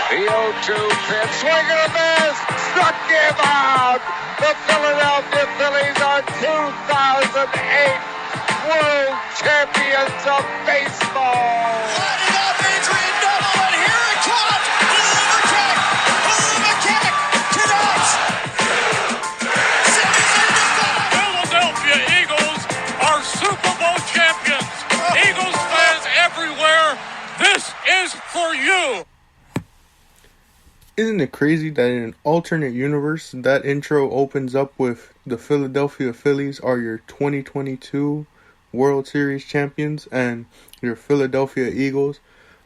The 0-2 pitch, swing and a miss, struck him out. The Philadelphia Phillies are 2008 World Champions of Baseball. Lining up, Adrian double, and here it comes. Hoover kick, connects. City's in the fight. Philadelphia Eagles are Super Bowl champions. Eagles fans everywhere, this is for you. Isn't it crazy that in an alternate universe, that intro opens up with the Philadelphia Phillies are your 2022 World Series champions and your Philadelphia Eagles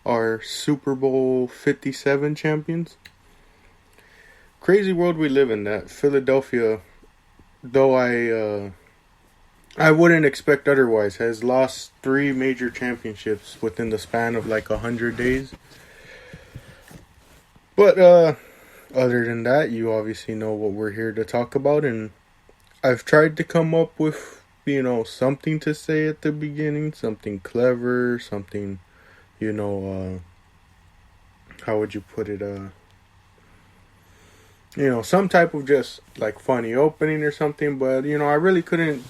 are Super Bowl 57 champions? Crazy world we live in, that Philadelphia, though I wouldn't expect otherwise, has lost 3 major championships within the span of like 100 days. But other than that, you obviously know what we're here to talk about, and I've tried to come up with, something to say at the beginning, something clever, something, how would you put it, some type of just like funny opening or something, but, I really couldn't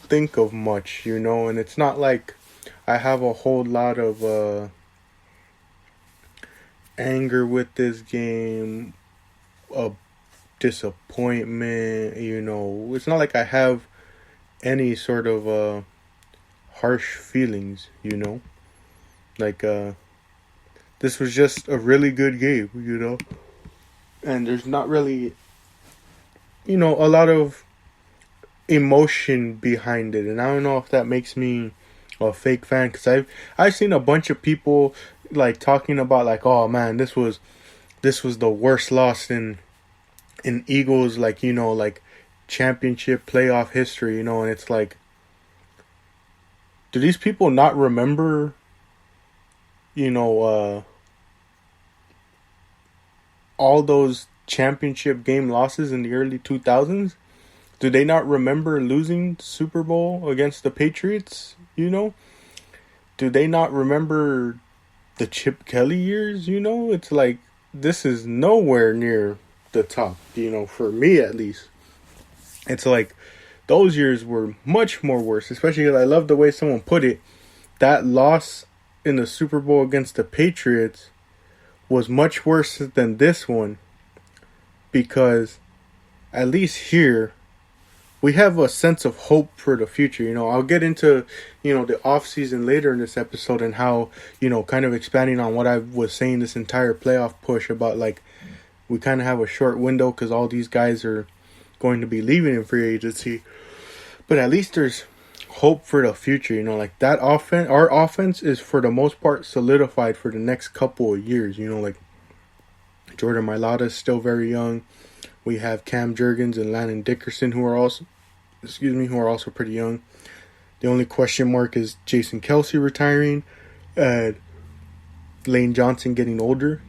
think of much, and it's not like I have a whole lot of, anger with this game, a disappointment, it's not like I have any sort of harsh feelings, like this was just a really good game, and there's not really a lot of emotion behind it, and I don't know if that makes me a fake fan, because I've seen a bunch of people like talking about like, oh man, this was the worst loss in Eagles like championship playoff history, and it's like, do these people not remember all those championship game losses in the early 2000s? Do they not remember losing Super Bowl against the Patriots? Do they not remember the Chip Kelly years? It's like, this is nowhere near the top, for me at least. It's like, those years were much more worse, especially because I love the way someone put it. That loss in the Super Bowl against the Patriots was much worse than this one, because at least here we have a sense of hope for the future. I'll get into, the offseason later in this episode, and how, kind of expanding on what I was saying this entire playoff push about, like, we kind of have a short window because all these guys are going to be leaving in free agency. But at least there's hope for the future, like that offense, our offense is for the most part solidified for the next couple of years, like Jordan Mailata is still very young. We have Cam Jurgens and Landon Dickerson who are also pretty young. The only question mark is Jason Kelce retiring and Lane Johnson getting older,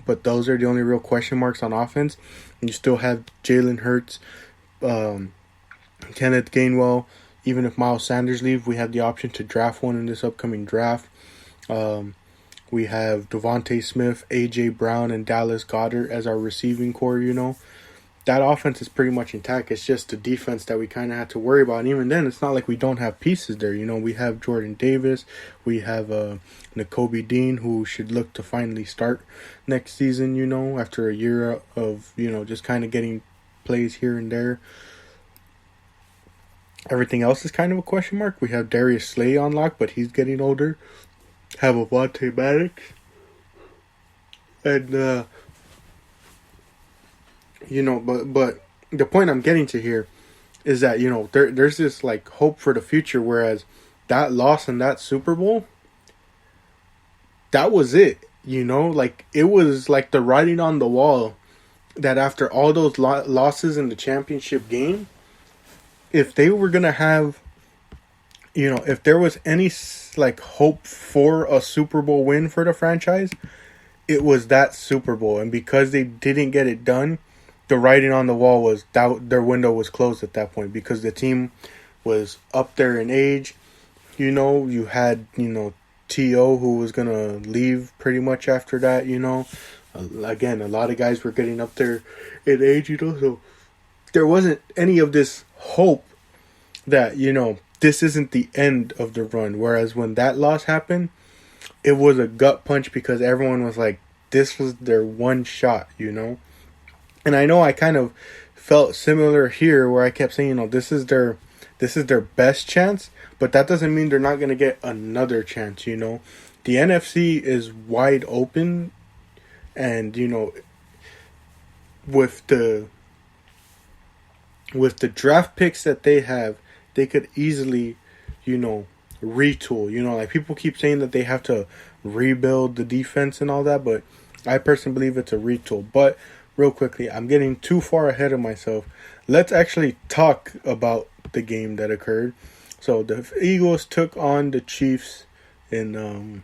But those are the only real question marks on offense. And you still have Jalen Hurts, Kenneth Gainwell. Even if Miles Sanders leaves, we have the option to draft one in this upcoming draft. We have Devontae Smith, A.J. Brown, and Dallas Goedert as our receiving core, That offense is pretty much intact. It's just the defense that we kind of had to worry about. And even then, it's not like we don't have pieces there. We have Jordan Davis. We have Kubbi Dean, who should look to finally start next season, after a year of, just kind of getting plays here and there. Everything else is kind of a question mark. We have Darius Slay on lock, but he's getting older. Have Avonte Maddox. And, but the point I'm getting to here is that, there's this, like, hope for the future, whereas that loss in that Super Bowl, that was it, Like, it was like the writing on the wall that after all those losses in the championship game, if they were going to have, if there was any, like, hope for a Super Bowl win for the franchise, it was that Super Bowl. And because they didn't get it done, the writing on the wall was that their window was closed at that point, because the team was up there in age. You had, T.O. who was going to leave pretty much after that, Again, a lot of guys were getting up there in age, so there wasn't any of this hope that, this isn't the end of the run. Whereas when that loss happened, it was a gut punch because everyone was like, this was their one shot, And I know I kind of felt similar here where I kept saying, this is their best chance, but that doesn't mean they're not going to get another chance, The NFC is wide open, and, with the draft picks that they have, they could easily, retool. Like people keep saying that they have to rebuild the defense and all that, but I personally believe it's a retool. But real quickly, I'm getting too far ahead of myself. Let's actually talk about the game that occurred. So the Eagles took on the Chiefs in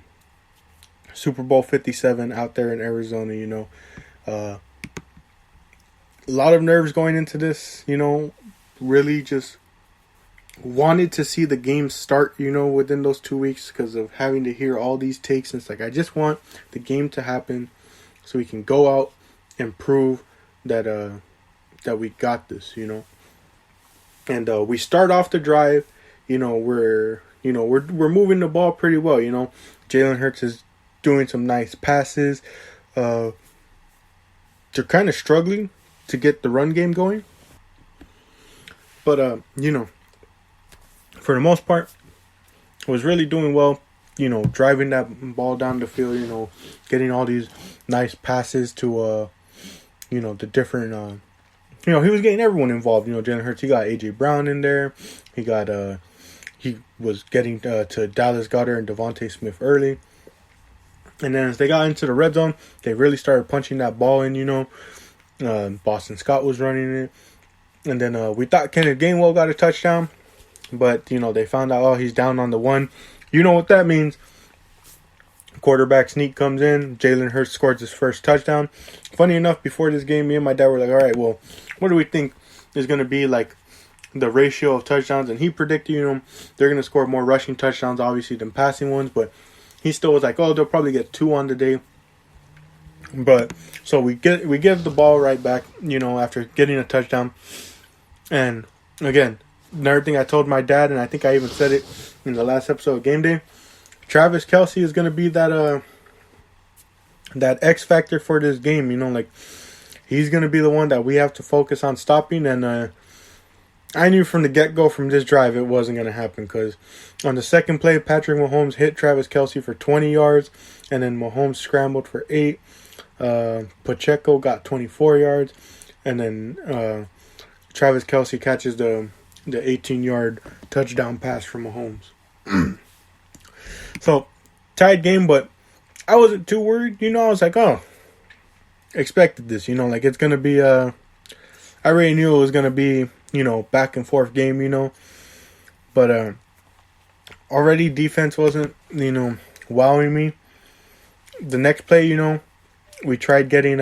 Super Bowl 57 out there in Arizona. A lot of nerves going into this, really just wanted to see the game start, within those 2 weeks because of having to hear all these takes. And it's like, I just want the game to happen so we can go out and prove that we got this, And we start off the drive, we're moving the ball pretty well, Jalen Hurts is doing some nice passes. They're kind of struggling to get the run game going. But, for the most part, was really doing well, driving that ball down the field, getting all these nice passes to, the different, he was getting everyone involved. Jalen Hurts, he got A.J. Brown in there. He was getting to Dallas Goedert and Devontae Smith early. And then as they got into the red zone, they really started punching that ball in, Boston Scott was running it. And then we thought Kenneth Gainwell got a touchdown. But, they found out, he's down on the one. You know what that means. Quarterback sneak comes in. Jalen Hurts scores his first touchdown. Funny enough, before this game, me and my dad were like, all right, well, what do we think is going to be like the ratio of touchdowns? And he predicted, they're going to score more rushing touchdowns, obviously, than passing ones. But he still was like, they'll probably get 2 on the day. But, so we give the ball right back, after getting a touchdown. And, again, another thing I told my dad, and I think I even said it in the last episode of GameDay, Travis Kelce is going to be that X factor for this game. He's going to be the one that we have to focus on stopping. And I knew from the get-go from this drive it wasn't going to happen because on the second play, Patrick Mahomes hit Travis Kelce for 20 yards, and then Mahomes scrambled for 8. Pacheco got 24 yards, and then Travis Kelce catches the 18-yard touchdown pass from Mahomes. So, tied game, but I wasn't too worried. I was like, expected this. It's going to be I already knew it was going to be, back and forth game, But already defense wasn't, wowing me. The next play, we tried getting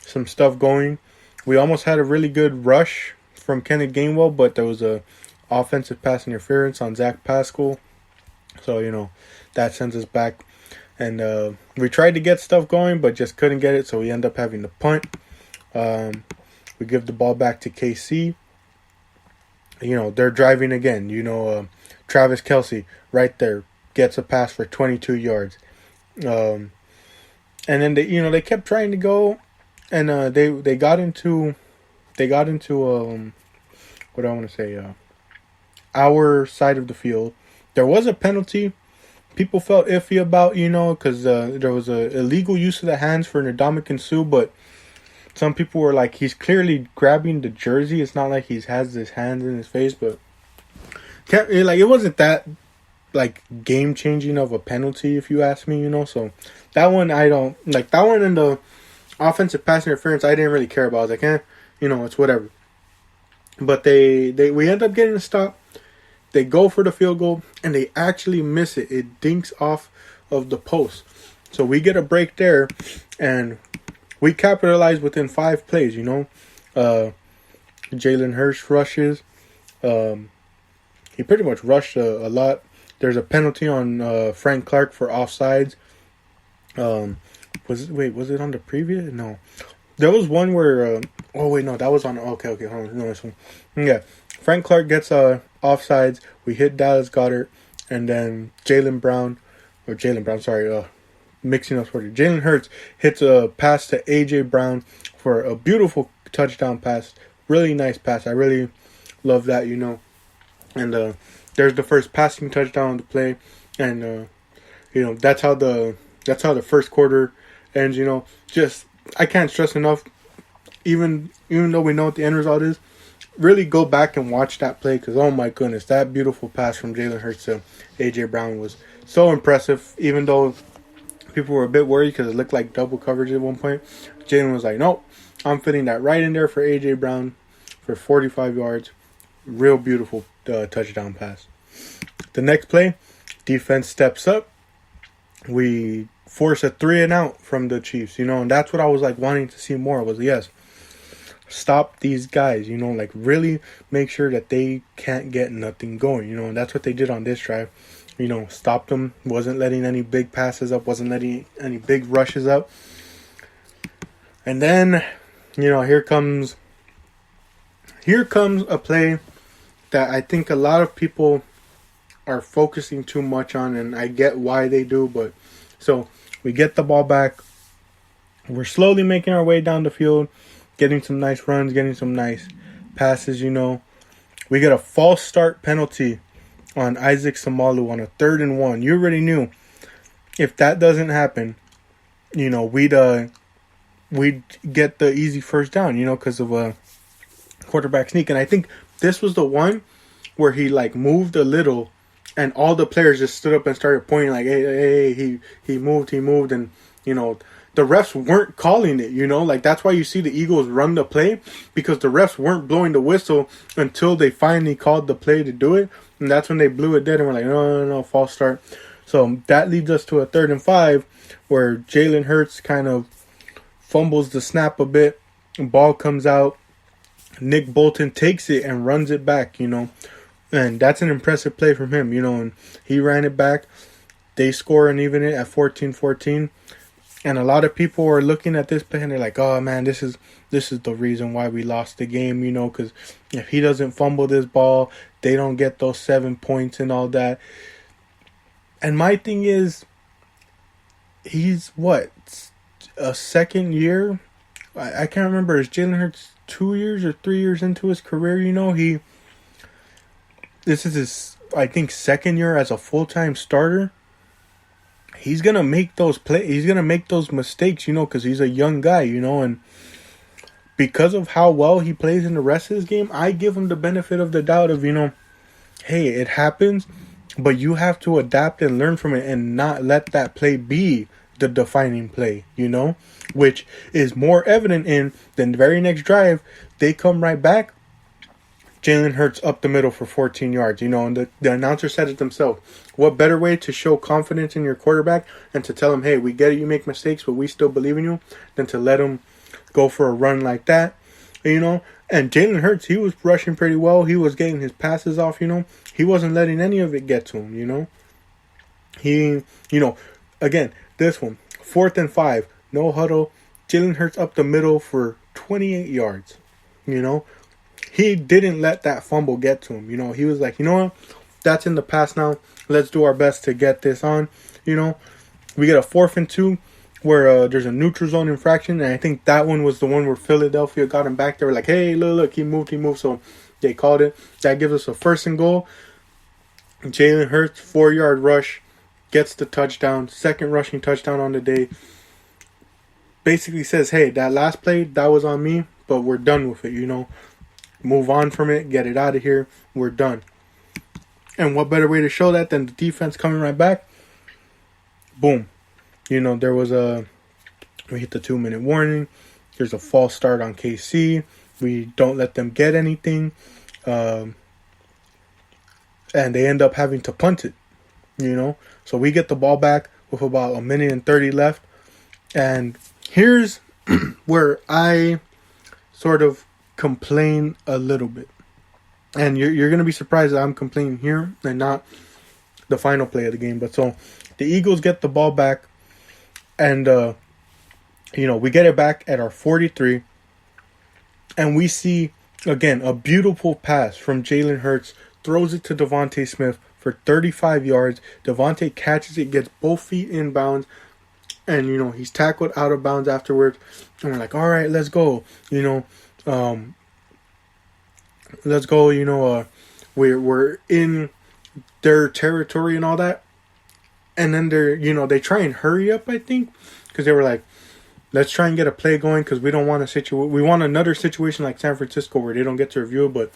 some stuff going. We almost had a really good rush from Kenneth Gainwell, but there was a offensive pass interference on Zach Pascal. So, that sends us back. And we tried to get stuff going, but just couldn't get it, so we end up having to punt. We give the ball back to KC. They're driving again. Travis Kelce right there gets a pass for 22 yards. And then they kept trying to go, and they got into what I want to say, our side of the field. There was a penalty people felt iffy about, because there was a illegal use of the hands for Ndamukong Suh, but some people were like, he's clearly grabbing the jersey. It's not like he has his hands in his face, but it wasn't that game changing of a penalty, if you ask me, So that one I don't like. That one and the offensive pass interference I didn't really care about. I was like, it's whatever. But we end up getting a stop. They go for the field goal, and they actually miss it. It dinks off of the post. So we get a break there, and we capitalize within 5 plays, Jalen Hurts rushes. He pretty much rushed a lot. There's a penalty on Frank Clark for offsides. Was it on the previous? No. There was one where, that was on, okay, hold on, no, this one. Yeah, Frank Clark gets offsides, we hit Dallas Goedert, and then Jalen Brown, mixing up for you. Jalen Hurts hits a pass to A.J. Brown for a beautiful touchdown pass, really nice pass, I really love that, and there's the first passing touchdown of the play, and, that's how the first quarter ends, just, I can't stress enough, even though we know what the end result is, really go back and watch that play because, oh my goodness, that beautiful pass from Jalen Hurts to A.J. Brown was so impressive, even though people were a bit worried because it looked like double coverage at one point. Jalen was like, nope, I'm fitting that right in there for A.J. Brown for 45 yards. Real beautiful touchdown pass. The next play, defense steps up. We force a 3-and-out from the Chiefs, and that's what I was like wanting to see more was, yes, stop these guys, like really make sure that they can't get nothing going, and that's what they did on this drive, stopped them, wasn't letting any big passes up, wasn't letting any big rushes up. And then, here comes a play that I think a lot of people are focusing too much on, and I get why they do, but so we get the ball back. We're slowly making our way down the field, getting some nice runs, getting some nice passes, We get a false start penalty on Isaac Samalu on a 3rd and 1. You already knew if that doesn't happen, we'd get the easy first down, because of a quarterback sneak. And I think this was the one where he moved a little and all the players just stood up and started pointing like, hey, he moved. And, the refs weren't calling it, that's why you see the Eagles run the play, because the refs weren't blowing the whistle until they finally called the play to do it. And that's when they blew it dead and we're like, no, false start. So that leads us to a 3rd and 5 where Jalen Hurts kind of fumbles the snap a bit. Ball comes out. Nick Bolton takes it and runs it back, and that's an impressive play from him, and he ran it back. They score and even it at 14-14. And a lot of people are looking at this play and they're like, oh man, this is the reason why we lost the game, because if he doesn't fumble this ball, they don't get those 7 points and all that. And my thing is, he's a second year? I can't remember. Is Jalen Hurts 2 years or 3 years into his career? This is his, I think, second year as a full-time starter. He's going to make those plays. He's going to make those mistakes, because he's a young guy, and because of how well he plays in the rest of his game, I give him the benefit of the doubt of, hey, it happens, but you have to adapt and learn from it and not let that play be the defining play, which is more evident in the very next drive. They come right back. Jalen Hurts up the middle for 14 yards, and the announcer said it themselves. What better way to show confidence in your quarterback and to tell him, hey, we get it, you make mistakes, but we still believe in you, than to let him go for a run like that, And Jalen Hurts, he was rushing pretty well. He was getting his passes off, He wasn't letting any of it get to him, He, again, this one, 4th and 5, no huddle. Jalen Hurts up the middle for 28 yards, He didn't let that fumble get to him. He was like, what? That's in the past now. Let's do our best to get this on. We get a 4th and 2 where there's a neutral zone infraction. And I think that one was the one where Philadelphia got him back. They were like, hey, look, he moved. So they called it. That gives us a 1st and goal. Jalen Hurts, 4-yard rush, gets the touchdown. 2nd rushing touchdown on the day. Basically says, hey, that last play, that was on me, but we're done with it, Move on from it, get it out of here, we're done. And what better way to show that than the defense coming right back? Boom. There was we hit the 2-minute warning. There's a false start on KC. We don't let them get anything. And they end up having to punt it, So we get the ball back with about 1:30 left. And here's where I sort of complain a little bit. And you're going to be surprised that I'm complaining here and not the final play of the game. But so the Eagles get the ball back and we get it back at our 43, and we see, again, a beautiful pass from Jalen Hurts, throws it to Devontae Smith for 35 yards. Devontae catches it, gets both feet in bounds, and, he's tackled out of bounds afterwards. And we're like, all right, let's go. Let's go. We're in their territory and all that. And then they try and hurry up, I think, because they were like, let's try and get a play going because we don't want we want another situation like San Francisco where they don't get to review it, but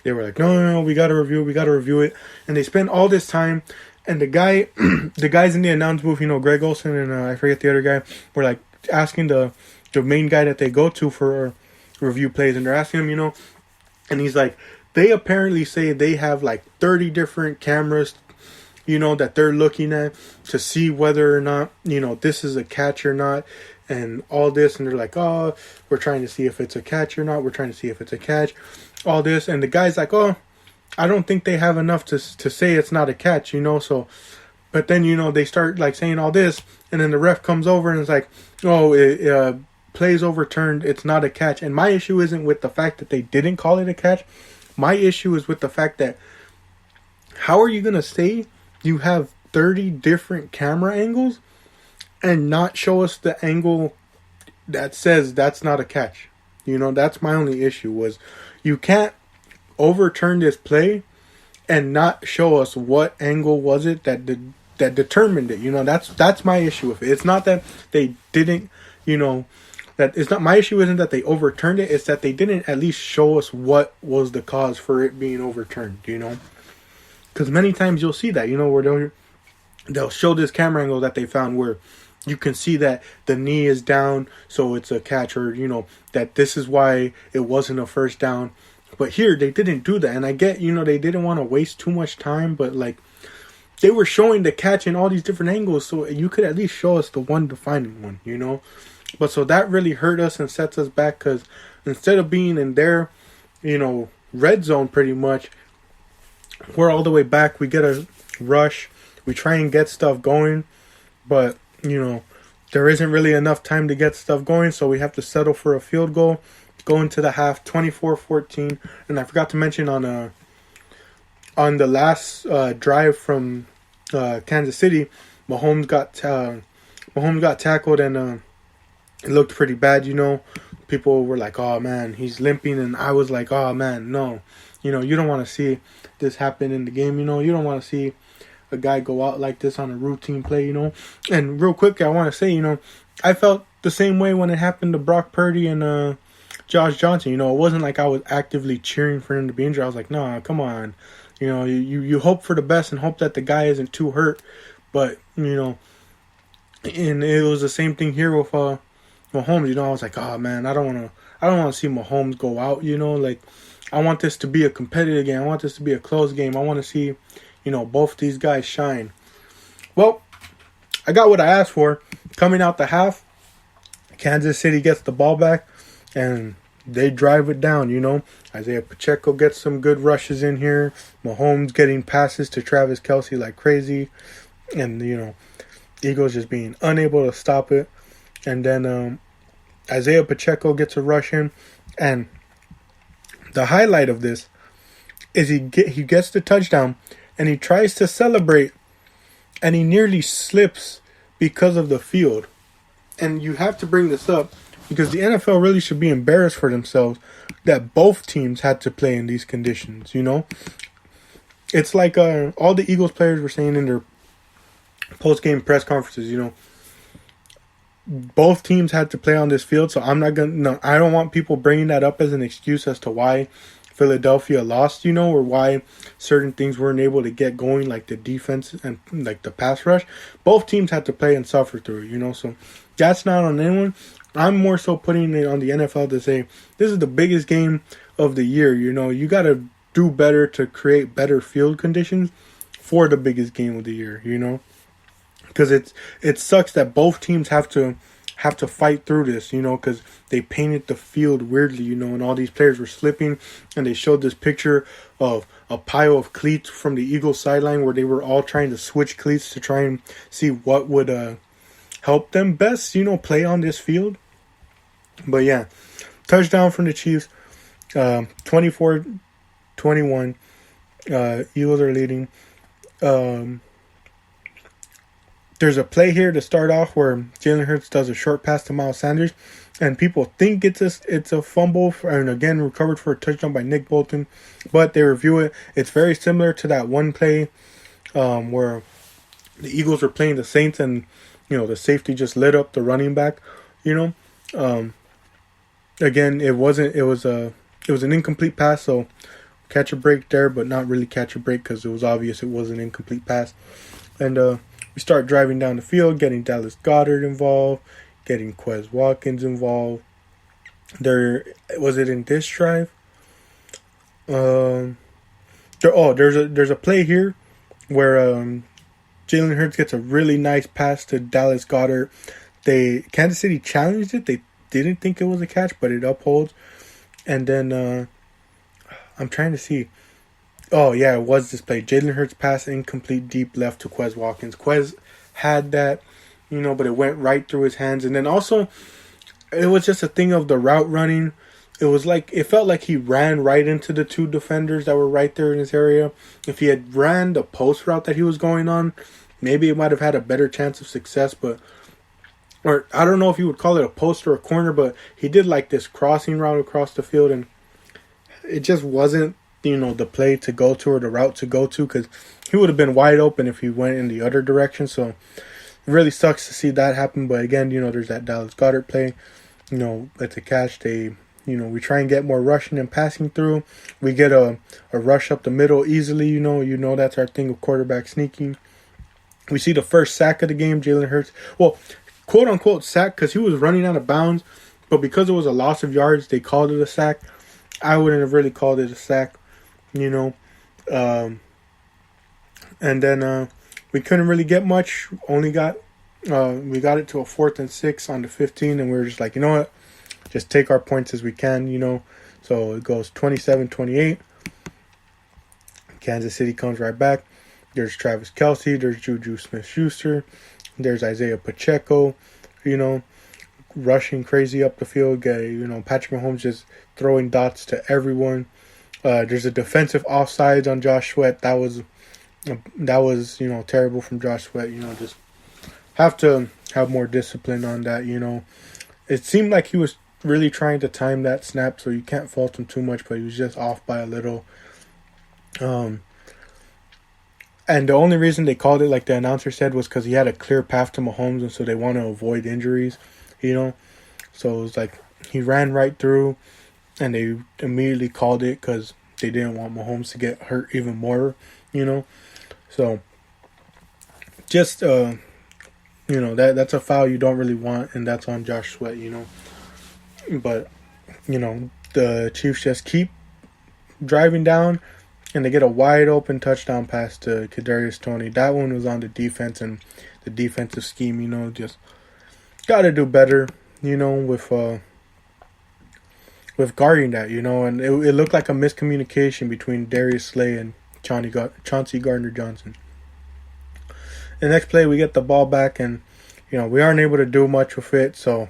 they were like, no, we got to review it. And they spend all this time, and the guys in the announce booth, Greg Olson and I forget the other guy, were like asking the main guy that they go to for review plays, and they're asking him, and he's like, they apparently say they have like 30 different cameras, that they're looking at to see whether or not, this is a catch or not, and all this. And they're like, oh, we're trying to see if it's a catch or not. We're trying to see if it's a catch, all this. And the guy's like, oh, I don't think they have enough to say it's not a catch, so. But then, they start like saying all this, and then the ref comes over and it's like, oh, play's overturned. It's not a catch. And my issue isn't with the fact that they didn't call it a catch. My issue is with the fact that how are you going to say you have 30 different camera angles and not show us the angle that says that's not a catch? That's my only issue, was you can't overturn this play and not show us what angle was it that determined it. That's my issue with it. It's not that they didn't, that it's not, my issue isn't that they overturned it, it's that they didn't at least show us what was the cause for it being overturned, because many times you'll see that, where they'll show this camera angle that they found where you can see that the knee is down, so it's a catch, or, that this is why it wasn't a first down. But here, they didn't do that, and I get, they didn't want to waste too much time, but, like, they were showing the catch in all these different angles, so you could at least show us the one defining one, But so that really hurt us and sets us back, because instead of being in their, red zone pretty much, we're all the way back. We get a rush. We try and get stuff going, but, there isn't really enough time to get stuff going, so we have to settle for a field goal. Go into the half, 24-14. And I forgot to mention on the last drive from Kansas City, Mahomes got tackled, and it looked pretty bad, People were like, oh, man, he's limping. And I was like, oh, man, no. You don't want to see this happen in the game, You don't want to see a guy go out like this on a routine play, And real quick, I want to say, I felt the same way when it happened to Brock Purdy and Josh Johnson. It wasn't like I was actively cheering for him to be injured. I was like, nah, come on. You hope for the best and hope that the guy isn't too hurt. But, and it was the same thing here with Mahomes. I was like, oh man, I don't want to see Mahomes go out. Like, I want this to be a competitive game. I want this to be a close game. I want to see, both these guys shine. Well, I got what I asked for. Coming out the half, Kansas City gets the ball back, and they drive it down, Isaiah Pacheco gets some good rushes in here. Mahomes getting passes to Travis Kelce like crazy. And, Eagles just being unable to stop it. And then Isaiah Pacheco gets a rush in. And the highlight of this is he gets the touchdown, and he tries to celebrate, and he nearly slips because of the field. And you have to bring this up, because the NFL really should be embarrassed for themselves that both teams had to play in these conditions, It's like all the Eagles players were saying in their post-game press conferences, both teams had to play on this field, so I don't want people bringing that up as an excuse as to why Philadelphia lost, or why certain things weren't able to get going, like the defense and like the pass rush. Both teams had to play and suffer through it, so that's not on anyone. I'm more so putting it on the NFL to say, this is the biggest game of the year, you got to do better to create better field conditions for the biggest game of the year, because it sucks that both teams have to fight through this, because they painted the field weirdly, and all these players were slipping, and they showed this picture of a pile of cleats from the Eagles sideline where they were all trying to switch cleats to try and see what would help them best, play on this field. But yeah, touchdown from the Chiefs, 24-21. Eagles are leading. There's a play here to start off where Jalen Hurts does a short pass to Miles Sanders, and people think it's a fumble, and again recovered for a touchdown by Nick Bolton, but they review it. It's very similar to that one play where the Eagles were playing the Saints, and the safety just lit up the running back. Again, it was an incomplete pass, so catch a break there, but not really catch a break because it was obvious it was an incomplete pass. And we start driving down the field, getting Dallas Goedert involved, getting Quez Watkins involved. Was it in this drive? There's a play here where Jalen Hurts gets a really nice pass to Dallas Goedert. Kansas City challenged it. They didn't think it was a catch, but it upholds. And then I'm trying to see. Oh, yeah, it was this play. Jalen Hurts pass incomplete deep left to Quez Watkins. Quez had that, but it went right through his hands. And then also, it was just a thing of the route running. It felt like he ran right into the two defenders that were right there in his area. If he had ran the post route that he was going on, maybe it might have had a better chance of success, or I don't know if you would call it a post or a corner, but he did like this crossing route across the field, and it just wasn't, the play to go to or the route to go to, because he would have been wide open if he went in the other direction. So it really sucks to see that happen. But again, there's that Dallas Goedert play. It's a catch. We try and get more rushing and passing through. We get a rush up the middle easily. That's our thing of quarterback sneaking. We see the first sack of the game. Jalen Hurts, well, quote unquote sack, because he was running out of bounds, but because it was a loss of yards, they called it a sack. I wouldn't have really called it a sack. And then we couldn't really get much. We got it to a 4th and 6 on the 15, and we were just like, you know what, just take our points as we can. So it goes 27-28. Kansas City comes right back. There's Travis Kelce, there's Juju Smith-Schuster, there's Isaiah Pacheco, rushing crazy up the field. Patrick Mahomes just throwing dots to everyone. There's a defensive offsides on Josh Sweat. That was terrible from Josh Sweat. Just have to have more discipline on that. It seemed like he was really trying to time that snap, so you can't fault him too much, but he was just off by a little. And the only reason they called it, like the announcer said, was because he had a clear path to Mahomes, and so they want to avoid injuries. So it was like he ran right through, and they immediately called it because they didn't want Mahomes to get hurt even more, So just, that's a foul you don't really want, and that's on Josh Sweat, But, the Chiefs just keep driving down, and they get a wide open touchdown pass to Kadarius Toney. That one was on the defense and the defensive scheme, just got to do better, with guarding that, and it looked like a miscommunication between Darius Slay and Chauncey Gardner-Johnson. The next play, we get the ball back, and, we aren't able to do much with it, so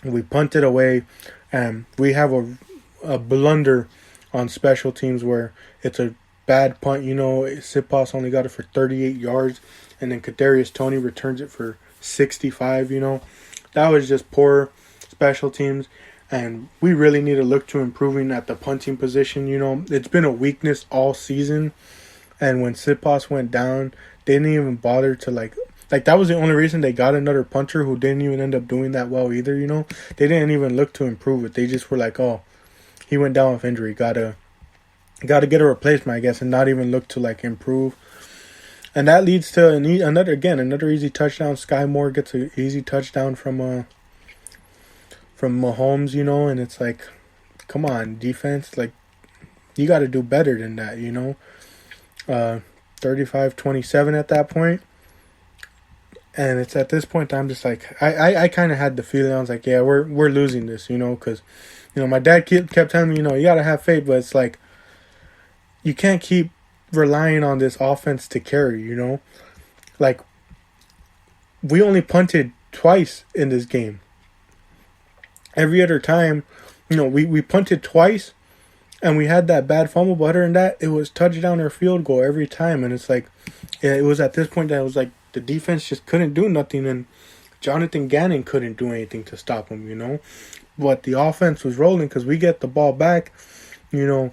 we punt it away, and we have a blunder on special teams where it's a bad punt. Siposs only got it for 38 yards, and then Kadarius Toney returns it for 65, That was just poor special teams. And we really need to look to improving at the punting position. It's been a weakness all season. And when Siposs went down, they didn't even bother to, like that was the only reason they got another punter who didn't even end up doing that well either, They didn't even look to improve it. They just were like, oh, he went down with injury. Gotta get a replacement, I guess, and not even look to, improve. And that leads to another easy touchdown. Sky Moore gets an easy touchdown from Mahomes, and it's like, come on, defense, you got to do better than that, 35-27 at that point. And it's at this point I'm just like, I kind of had the feeling, I was like, yeah, we're losing this, because, my dad kept telling me, you got to have faith, but it's like, you can't keep relying on this offense to carry, we only punted twice in this game. Every other time, we punted twice, and we had that bad fumble. But other than that, it was touchdown or field goal every time. And it's like, it was at this point that it was like the defense just couldn't do nothing, and Jonathan Gannon couldn't do anything to stop him, But the offense was rolling because we get the ball back, and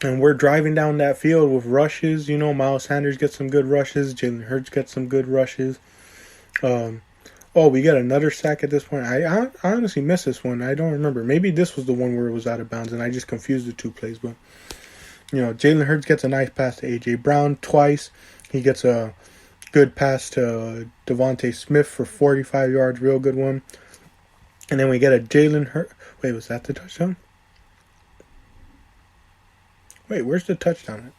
we're driving down that field with rushes. Miles Sanders gets some good rushes. Jalen Hurts gets some good rushes. We got another sack at this point. I honestly missed this one. I don't remember. Maybe this was the one where it was out of bounds, and I just confused the two plays. But, Jalen Hurts gets a nice pass to A.J. Brown twice. He gets a good pass to Devontae Smith for 45 yards. Real good one. And then we get a Jalen Hurts. Wait, was that the touchdown? Wait, where's the touchdown at?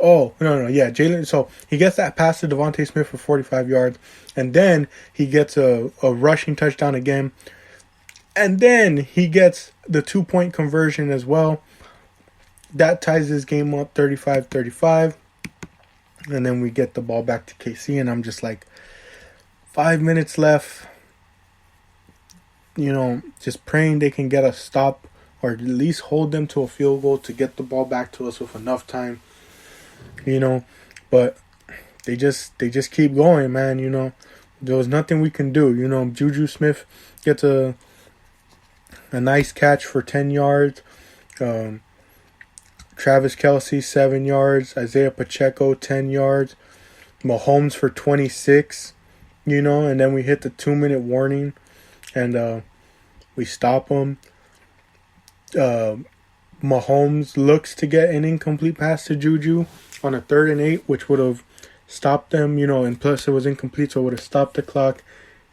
Oh, no, yeah, Jalen. So he gets that pass to Devontae Smith for 45 yards. And then he gets a rushing touchdown again. And then he gets the 2-point conversion as well. That ties this game up 35-35. And then we get the ball back to KC. And I'm just like, 5 minutes left. Just praying they can get a stop or at least hold them to a field goal to get the ball back to us with enough time. But they just keep going, man. There was nothing we can do. Juju Smith gets a nice catch for 10 yards. Travis Kelce, 7 yards. Isaiah Pacheco, 10 yards. Mahomes for 26, and then we hit the 2-minute warning, and we stop them. Mahomes looks to get an incomplete pass to Juju on a 3rd and 8, which would have stopped them, and plus it was incomplete, so it would have stopped the clock.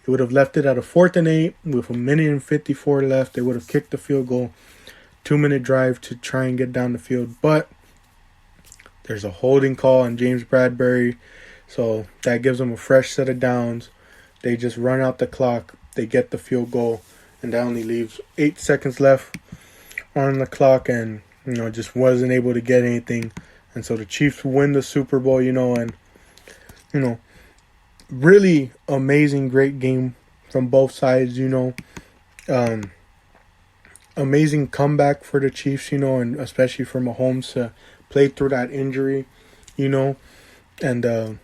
It would have left it at a 4th and 8 with 1:54 left. They would have kicked the field goal. 2-minute drive to try and get down the field, but there's a holding call on James Bradbury, so that gives them a fresh set of downs. They just run out the clock. They get the field goal, and that only leaves 8 seconds left on the clock, and just wasn't able to get anything. And so the Chiefs win the Super Bowl, and really amazing, great game from both sides. Amazing comeback for the Chiefs, and especially for Mahomes to play through that injury, and the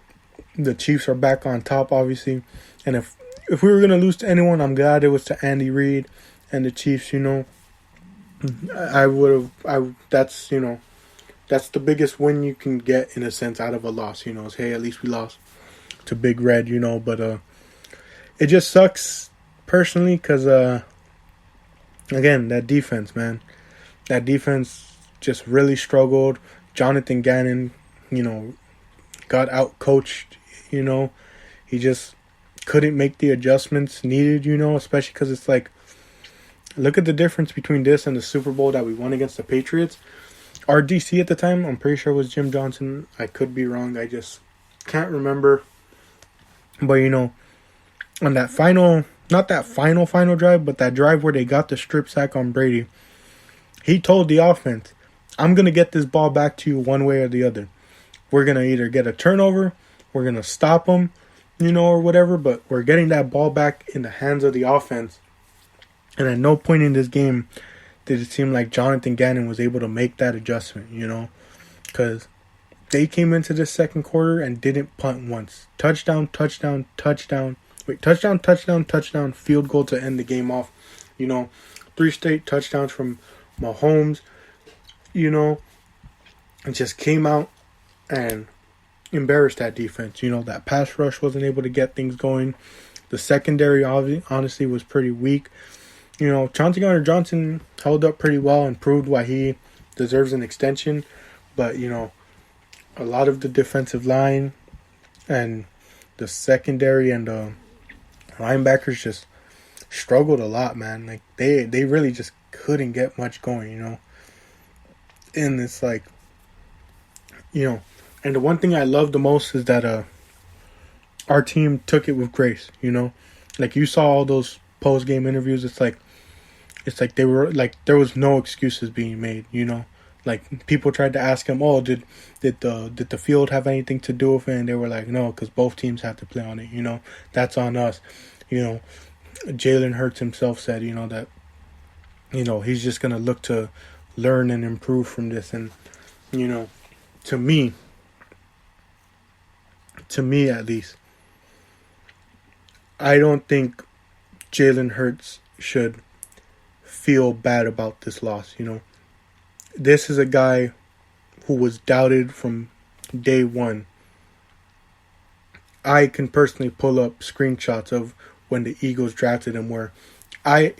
Chiefs are back on top, obviously. And if we were gonna lose to anyone, I'm glad it was to Andy Reid and the Chiefs. That's the biggest win you can get in a sense out of a loss. Is hey, at least we lost to Big Red. But it just sucks personally because again, that defense, man. That defense just really struggled. Jonathan Gannon, got out-coached, He just couldn't make the adjustments needed, especially because it's like, look at the difference between this and the Super Bowl that we won against the Patriots. Our DC at the time, I'm pretty sure it was Jim Johnson. I could be wrong. I just can't remember. But, on that final... Not that final drive, but that drive where they got the strip sack on Brady. He told the offense, I'm going to get this ball back to you one way or the other. We're going to either get a turnover, we're going to stop them, or whatever, but we're getting that ball back in the hands of the offense. And at no point in this game did it seem like Jonathan Gannon was able to make that adjustment, because they came into the second quarter and didn't punt once. Touchdown, touchdown, touchdown. Touchdown, field goal to end the game off. 3 straight touchdowns from Mahomes. It just came out and embarrassed that defense. That pass rush wasn't able to get things going. The secondary, honestly, was pretty weak. Chauncey Gardner-Johnson held up pretty well and proved why he deserves an extension. But, a lot of the defensive line and the secondary and linebackers just struggled a lot, man. Like they really just couldn't get much going, And it's like, and the one thing I love the most is that our team took it with grace, Like you saw all those post-game interviews, it's like they were like there was no excuses being made, Like, people tried to ask him, oh, did the field have anything to do with it? And they were like, no, because both teams have to play on it. That's on us. Jalen Hurts himself said, that, he's just going to look to learn and improve from this. And, to me at least, I don't think Jalen Hurts should feel bad about this loss. This is a guy who was doubted from day one. I can personally pull up screenshots of when the Eagles drafted him where I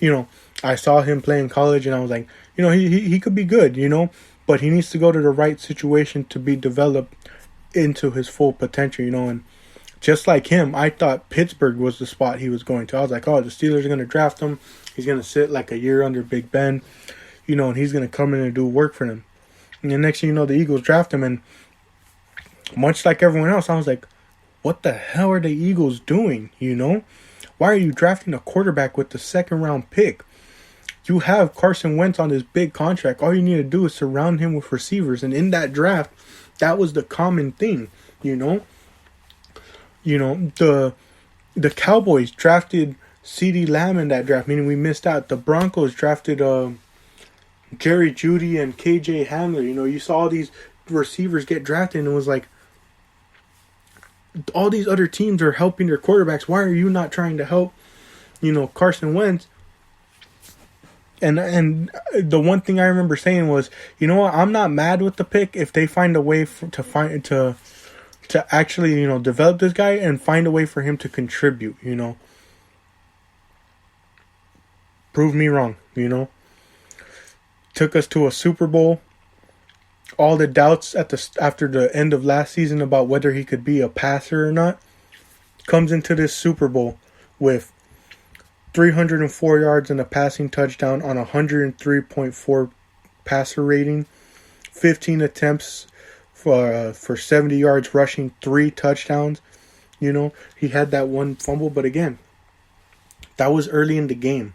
saw him play in college and I was like, he could be good, but he needs to go to the right situation to be developed into his full potential, and just like him, I thought Pittsburgh was the spot he was going to. I was like, oh, the Steelers are going to draft him. He's going to sit like a year under Big Ben, and he's going to come in and do work for them. And the next thing you know, the Eagles draft him, and much like everyone else, I was like, what the hell are the Eagles doing, Why are you drafting a quarterback with the second-round pick? You have Carson Wentz on this big contract. All you need to do is surround him with receivers. And in that draft, that was the common thing, the Cowboys drafted CeeDee Lamb in that draft, meaning we missed out. The Broncos drafted Jerry Jeudy and KJ Hamler. You saw all these receivers get drafted, and it was like, all these other teams are helping their quarterbacks. Why are you not trying to help, Carson Wentz? And the one thing I remember saying was, what? I'm not mad with the pick if they find a way to actually, develop this guy and find a way for him to contribute, Prove me wrong, Took us to a Super Bowl. All the doubts after the end of last season about whether he could be a passer or not comes into this Super Bowl with 304 yards and a passing touchdown on 103.4 passer rating, 15 attempts for 70 yards rushing, 3 touchdowns. He had that one fumble, but again, that was early in the game.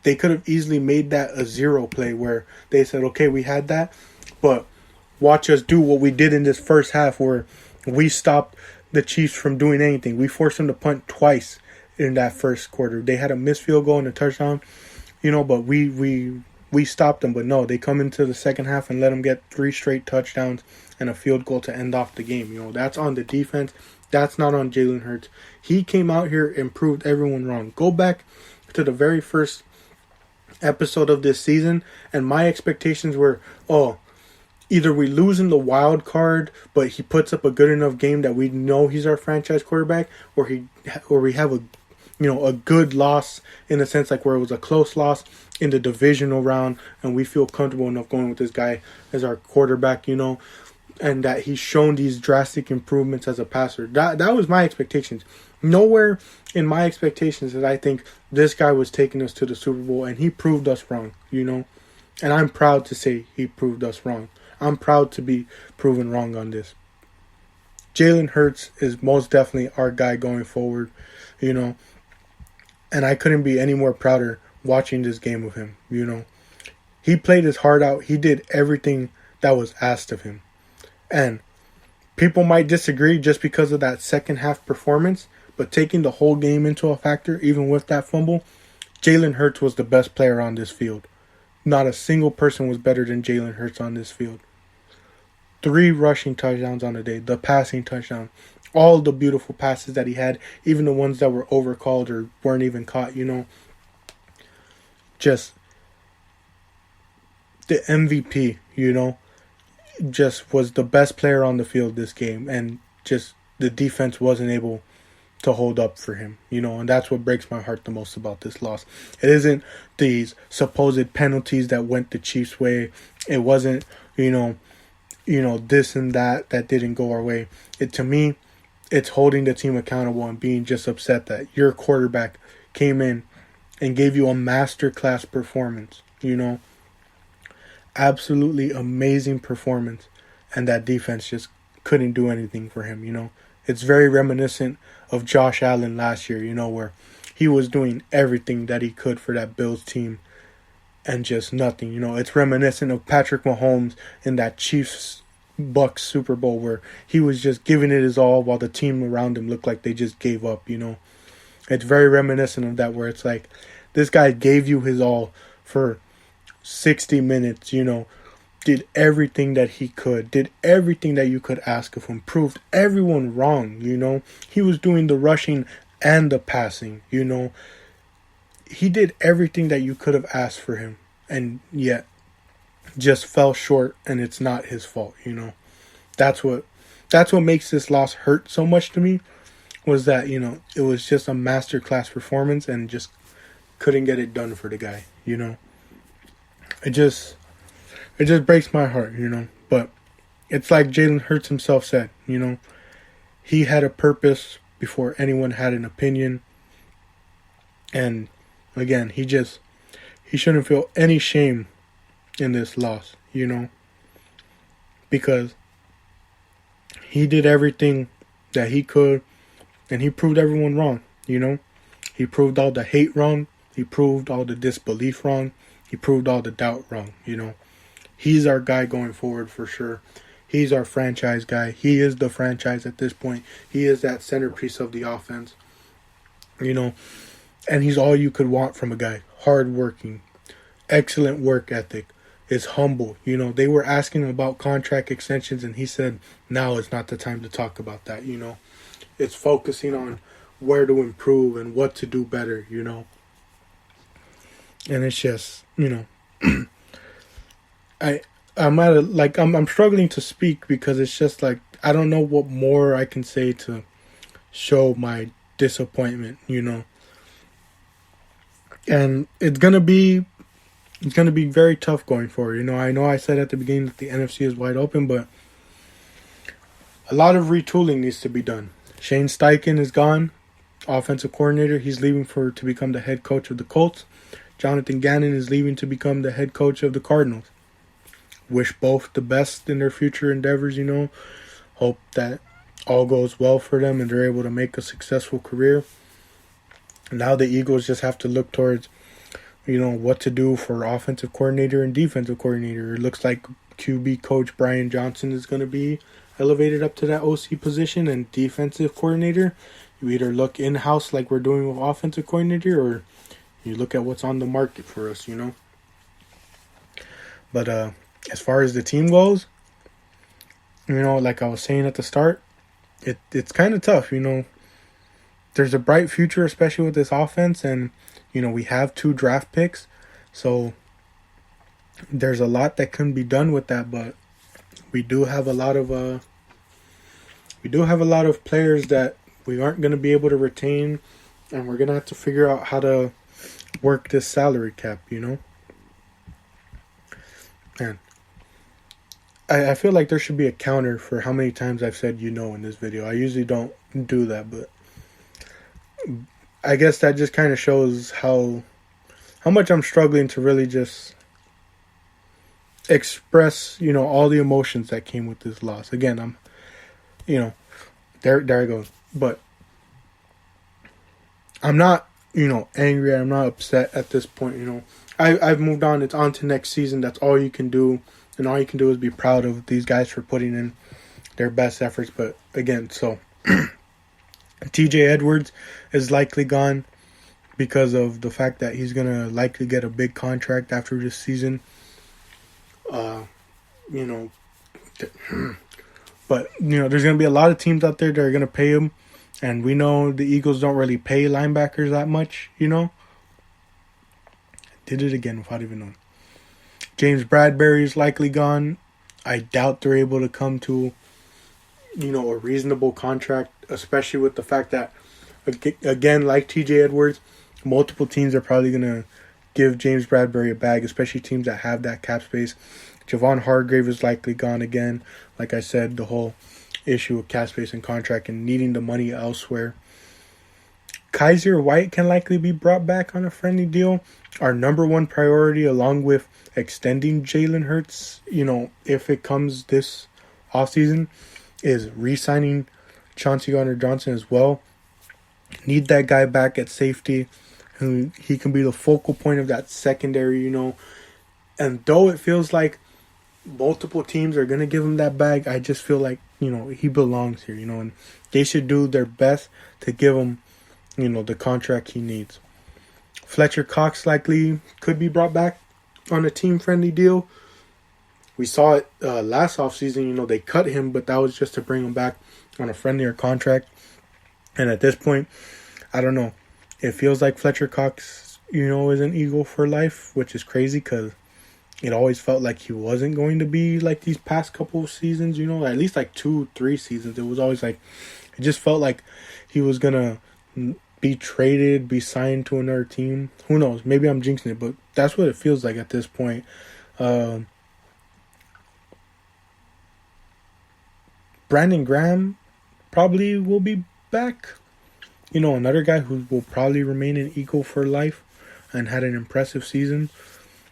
They could have easily made that a 0 play where they said, okay, we had that, but watch us do what we did in this first half where we stopped the Chiefs from doing anything. We forced them to punt twice in that first quarter. They had a missed field goal and a touchdown, but we stopped them. But no, they come into the second half and let them get 3 straight touchdowns and a field goal to end off the game. That's on the defense. That's not on Jalen Hurts. He came out here and proved everyone wrong. Go back to the very first episode of this season, and my expectations were, either we lose in the wild card, but he puts up a good enough game that we know he's our franchise quarterback, or we have a good loss in a sense like where it was a close loss in the divisional round, and we feel comfortable enough going with this guy as our quarterback, and that he's shown these drastic improvements as a passer. That was my expectations. Nowhere in my expectations did I think this guy was taking us to the Super Bowl, and he proved us wrong, and I'm proud to say he proved us wrong. I'm proud to be proven wrong on this. Jalen Hurts is most definitely our guy going forward, and I couldn't be any more prouder watching this game with him, He played his heart out. He did everything that was asked of him. And people might disagree just because of that second half performance, but taking the whole game into a factor, even with that fumble, Jalen Hurts was the best player on this field. Not a single person was better than Jalen Hurts on this field. 3 rushing touchdowns on the day, the passing touchdown, all the beautiful passes that he had, even the ones that were overcalled or weren't even caught, Just the MVP, just was the best player on the field this game, and just the defense wasn't able to hold up for him, and that's what breaks my heart the most about this loss. It isn't these supposed penalties that went the Chiefs' way. It wasn't, this and that didn't go our way. To me, it's holding the team accountable and being just upset that your quarterback came in and gave you a masterclass performance, Absolutely amazing performance, and that defense just couldn't do anything for him, It's very reminiscent of Josh Allen last year, where he was doing everything that he could for that Bills team, and just nothing. It's reminiscent of Patrick Mahomes in that Chiefs-Bucks Super Bowl where he was just giving it his all while the team around him looked like they just gave up, It's very reminiscent of that, where it's like this guy gave you his all for 60 minutes, did everything that he could, did everything that you could ask of him, proved everyone wrong, He was doing the rushing and the passing, He did everything that you could have asked for him, and yet just fell short, and it's not his fault, That's what makes this loss hurt so much to me, was that, it was just a masterclass performance and just couldn't get it done for the guy, It just breaks my heart, But it's like Jalen Hurts himself said, he had a purpose before anyone had an opinion. And again, he shouldn't feel any shame in this loss, because he did everything that he could, and he proved everyone wrong, He proved all the hate wrong. He proved all the disbelief wrong. He proved all the doubt wrong, He's our guy going forward for sure. He's our franchise guy. He is the franchise at this point. He is that centerpiece of the offense, And he's all you could want from a guy. Hardworking, excellent work ethic, is humble. They were asking him about contract extensions, and he said, now is not the time to talk about that, It's focusing on where to improve and what to do better, And it's just, I'm struggling to speak because it's just like, I don't know what more I can say to show my disappointment, And it's gonna be very tough going forward. I know I said at the beginning that the NFC is wide open, but a lot of retooling needs to be done. Shane Steichen is gone, offensive coordinator. He's leaving to become the head coach of the Colts. Jonathan Gannon is leaving to become the head coach of the Cardinals. Wish both the best in their future endeavors, Hope that all goes well for them and they're able to make a successful career. Now the Eagles just have to look towards, what to do for offensive coordinator and defensive coordinator. It looks like QB coach Brian Johnson is going to be elevated up to that OC position, and defensive coordinator, you either look in-house like we're doing with offensive coordinator, or you look at what's on the market for us, But as far as the team goes, like I was saying at the start, it's kind of tough, There's a bright future, especially with this offense, and we have 2 draft picks, so there's a lot that can be done with that. But we do have a lot of players that we aren't going to be able to retain, and we're going to have to figure out how to work this salary cap, And I feel like there should be a counter for how many times I've said in this video. I usually don't do that, but I guess that just kind of shows how much I'm struggling to really just express, all the emotions that came with this loss. Again, I'm, there I go. But I'm not, angry. I'm not upset at this point, I've moved on. It's on to next season. That's all you can do. And all you can do is be proud of these guys for putting in their best efforts. But again, so TJ Edwards is likely gone because of the fact that he's going to likely get a big contract after this season. But, there's going to be a lot of teams out there that are going to pay him. And we know the Eagles don't really pay linebackers that much, Did it again without even knowing. James Bradbury is likely gone. I doubt they're able to come to, a reasonable contract, especially with the fact that, again, like TJ Edwards, multiple teams are probably going to give James Bradbury a bag, especially teams that have that cap space. Javon Hargrave is likely gone again. Like I said, the whole issue of cap space and contract and needing the money elsewhere. Kaiser White can likely be brought back on a friendly deal. Our number one priority, along with extending Jalen Hurts, if it comes this offseason, is re-signing Chauncey Gardner-Johnson as well. Need that guy back at safety. He can be the focal point of that secondary, And though it feels like multiple teams are going to give him that bag, I just feel like, he belongs here, and they should do their best to give him, the contract he needs. Fletcher Cox likely could be brought back on a team-friendly deal. We saw it last offseason, they cut him, but that was just to bring him back on a friendlier contract. And at this point, I don't know. It feels like Fletcher Cox, is an Eagle for life, which is crazy because it always felt like he wasn't going to be like these past couple of seasons, at least like 2-3 seasons. It was always like, it just felt like he was going to be traded, be signed to another team. Who knows? Maybe I'm jinxing it, but that's what it feels like at this point. Brandon Graham probably will be back. Another guy who will probably remain an Eagle for life and had an impressive season.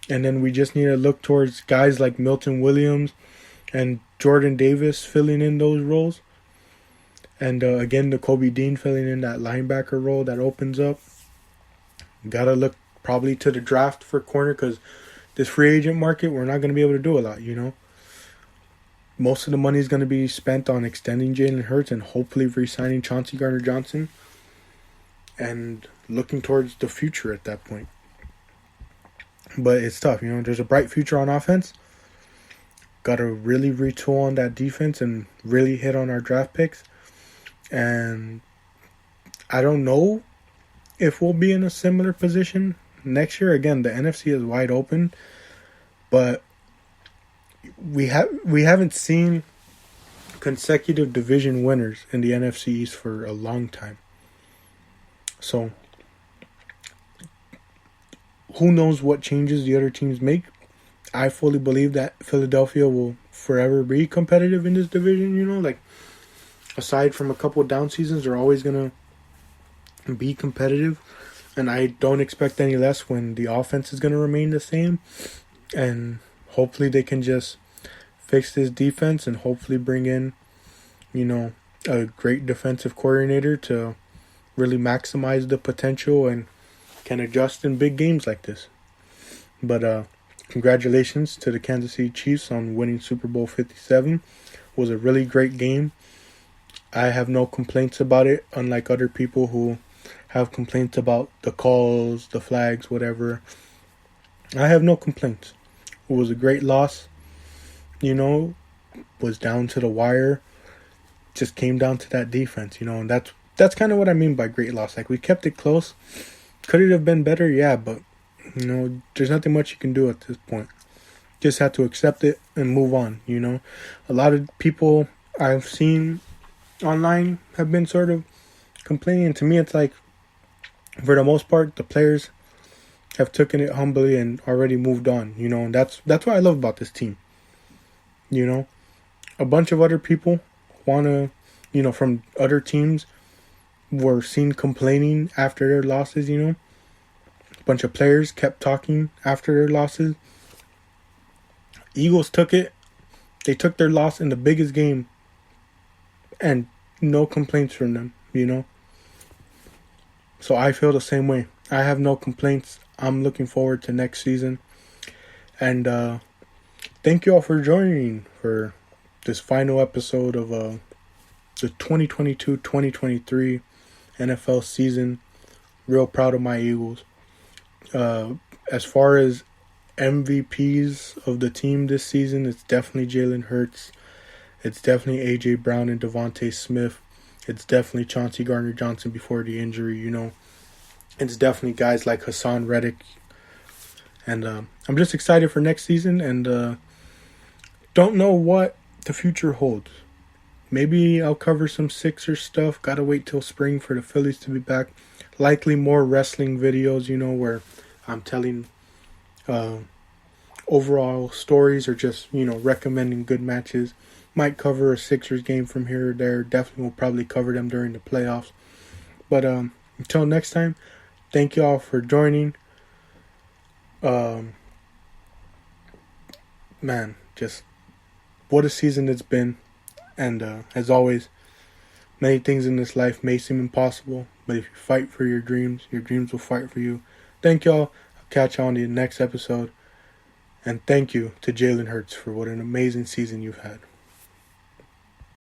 And then we just need to look towards guys like Milton Williams and Jordan Davis filling in those roles. And again, the Kobe Dean filling in that linebacker role that opens up. Got to look probably to the draft for corner because this free agent market, we're not going to be able to do a lot, Most of the money is going to be spent on extending Jalen Hurts and hopefully re-signing Chauncey Gardner-Johnson and looking towards the future at that point. But it's tough, There's a bright future on offense. Got to really retool on that defense and really hit on our draft picks. And I don't know if we'll be in a similar position next year. Again, the NFC is wide open, but we haven't seen consecutive division winners in the NFC East for a long time. So who knows what changes the other teams make. I fully believe that Philadelphia will forever be competitive in this division, aside from a couple of down seasons, they're always going to be competitive. And I don't expect any less when the offense is going to remain the same. And hopefully they can just fix this defense and hopefully bring in, a great defensive coordinator to really maximize the potential and can adjust in big games like this. But congratulations to the Kansas City Chiefs on winning Super Bowl 57. It was a really great game. I have no complaints about it, unlike other people who have complaints about the calls, the flags, whatever. I have no complaints. It was a great loss. Was down to the wire. Just came down to that defense, and that's kind of what I mean by great loss. Like, we kept it close. Could it have been better? Yeah, but, there's nothing much you can do at this point. Just have to accept it and move on, A lot of people I've seen online have been sort of complaining. To me, it's like, for the most part, the players have taken it humbly and already moved on, and that's what I love about this team. A bunch of other people want to, from other teams were seen complaining after their losses, A bunch of players kept talking after their losses. Eagles took it. They took their loss in the biggest game and no complaints from them, So I feel the same way. I have no complaints. I'm looking forward to next season. And thank you all for joining for this final episode of the 2022-2023 NFL season. Real proud of my Eagles. As far as MVPs of the team this season, it's definitely Jalen Hurts. It's definitely A.J. Brown and Devontae Smith. It's definitely Chauncey Gardner-Johnson before the injury, It's definitely guys like Hassan Reddick. And I'm just excited for next season and don't know what the future holds. Maybe I'll cover some Sixers stuff. Gotta wait till spring for the Phillies to be back. Likely more wrestling videos, where I'm telling overall stories or just, recommending good matches. Might cover a Sixers game from here or there. Definitely will probably cover them during the playoffs. But until next time, thank you all for joining. Man, just what a season it's been. And as always, many things in this life may seem impossible, But if you fight for your dreams will fight for you. Thank y'all. I'll catch y'all on the next episode. And thank you to Jalen Hurts for what an amazing season you've had.